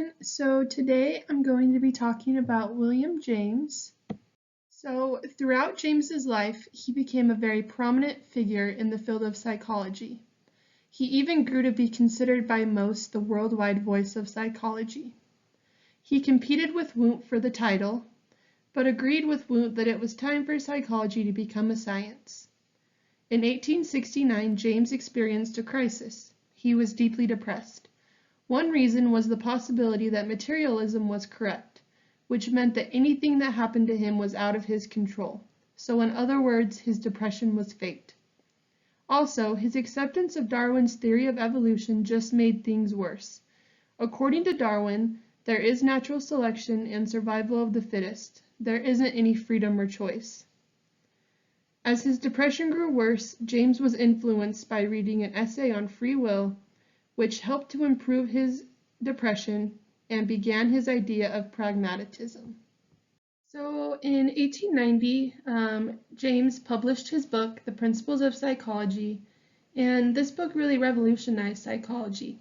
everyone. So today I'm going to be talking about William James. So throughout James's life, he became a very prominent figure in the field of psychology. He even grew to be considered by most the worldwide voice of psychology. He competed with Wundt for the title, but agreed with Wundt that it was time for psychology to become a science. In 1869, James experienced a crisis. He was deeply depressed. One reason was the possibility that materialism was correct, which meant that anything that happened to him was out of his control. So in other words, his depression was faked. Also, his acceptance of Darwin's theory of evolution just made things worse. According to Darwin, there is natural selection and survival of the fittest. There isn't any freedom or choice. As his depression grew worse, James was influenced by reading an essay on free will, which helped to improve his depression and began his idea of pragmatism. So in 1890, James published his book, The Principles of Psychology, and this book really revolutionized psychology.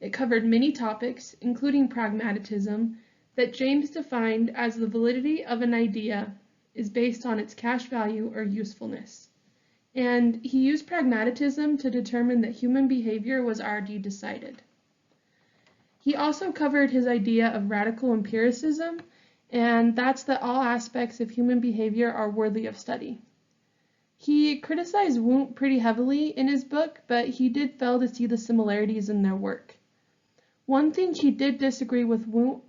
It covered many topics, including pragmatism, that James defined as the validity of an idea is based on its cash value or usefulness. And he used pragmatism to determine that human behavior was already decided. He also covered his idea of radical empiricism, and that's that all aspects of human behavior are worthy of study. He criticized Wundt pretty heavily in his book, but he did fail to see the similarities in their work. One thing he did disagree with Wundt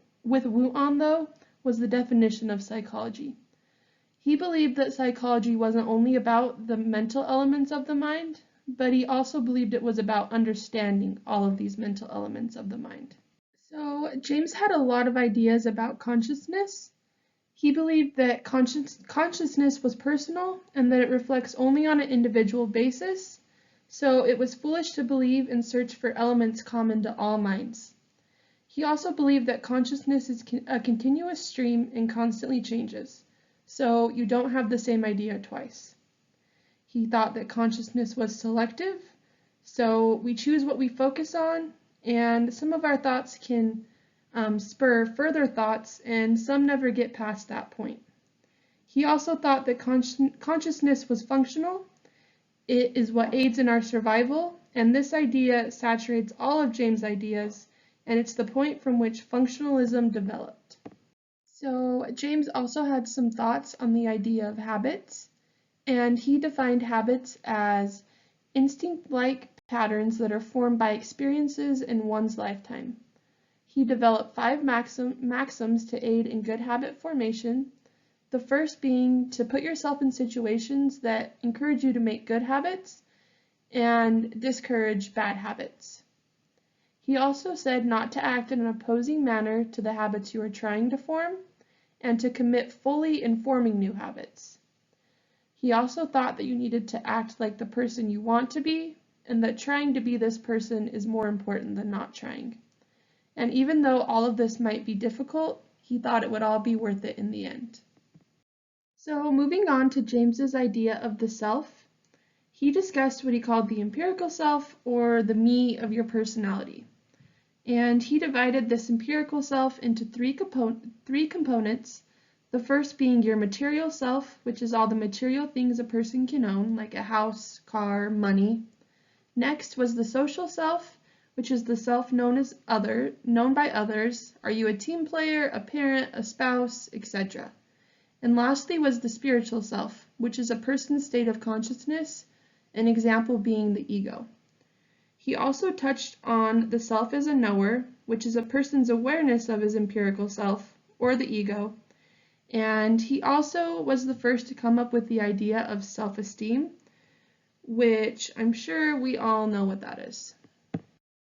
on, though, was the definition of psychology. He believed that psychology wasn't only about the mental elements of the mind, but he also believed it was about understanding all of these mental elements of the mind. So James had a lot of ideas about consciousness. He believed that consciousness was personal and that it reflects only on an individual basis, so it was foolish to believe and search for elements common to all minds. He also believed that consciousness is a continuous stream and constantly changes, so you don't have the same idea twice. He thought that consciousness was selective, so we choose what we focus on, and some of our thoughts can spur further thoughts, and some never get past that point. He also thought that consciousness was functional. It is what aids in our survival, and this idea saturates all of James' ideas, and it's the point from which functionalism developed. So James also had some thoughts on the idea of habits, and he defined habits as instinct-like patterns that are formed by experiences in one's lifetime. He developed 5 maxims to aid in good habit formation, the first being to put yourself in situations that encourage you to make good habits and discourage bad habits. He also said not to act in an opposing manner to the habits you are trying to form, and to commit fully in forming new habits. He also thought that you needed to act like the person you want to be, and that trying to be this person is more important than not trying. And even though all of this might be difficult, he thought it would all be worth it in the end. So moving on to James's idea of the self, he discussed what he called the empirical self, or the me of your personality. And he divided this empirical self into three components, the first being your material self, which is all the material things a person can own, like a house, car, money. Next was the social self, which is the self known by others. Are you a team player, a parent, a spouse, etc.? And lastly was the spiritual self, which is a person's state of consciousness, an example being the ego. He also touched on the self as a knower, which is a person's awareness of his empirical self, or the ego, and he also was the first to come up with the idea of self-esteem, which I'm sure we all know what that is.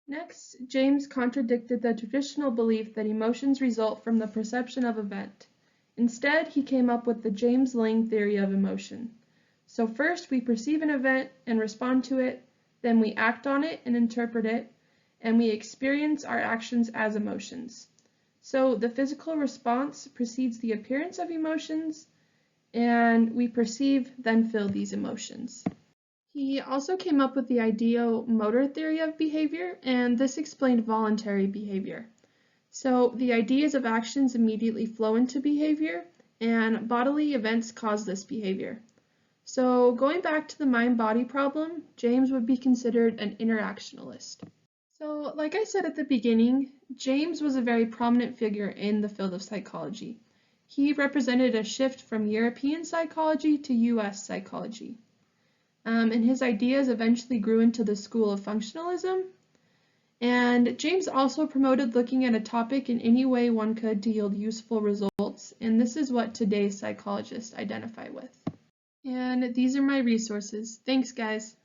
Next, James contradicted the traditional belief that emotions result from the perception of event. Instead, he came up with the James Lange theory of emotion. So first, we perceive an event and respond to it, then we act on it and interpret it, and we experience our actions as emotions. So the physical response precedes the appearance of emotions, and we perceive, then feel these emotions. He also came up with the ideomotor theory of behavior, and this explained voluntary behavior. So the ideas of actions immediately flow into behavior, and bodily events cause this behavior. So going back to the mind-body problem, James would be considered an interactionalist. So like I said at the beginning, James was a very prominent figure in the field of psychology. He represented a shift from European psychology to US psychology. And his ideas eventually grew into the school of functionalism. And James also promoted looking at a topic in any way one could to yield useful results, and this is what today's psychologists identify with. And these are my resources. Thanks, guys.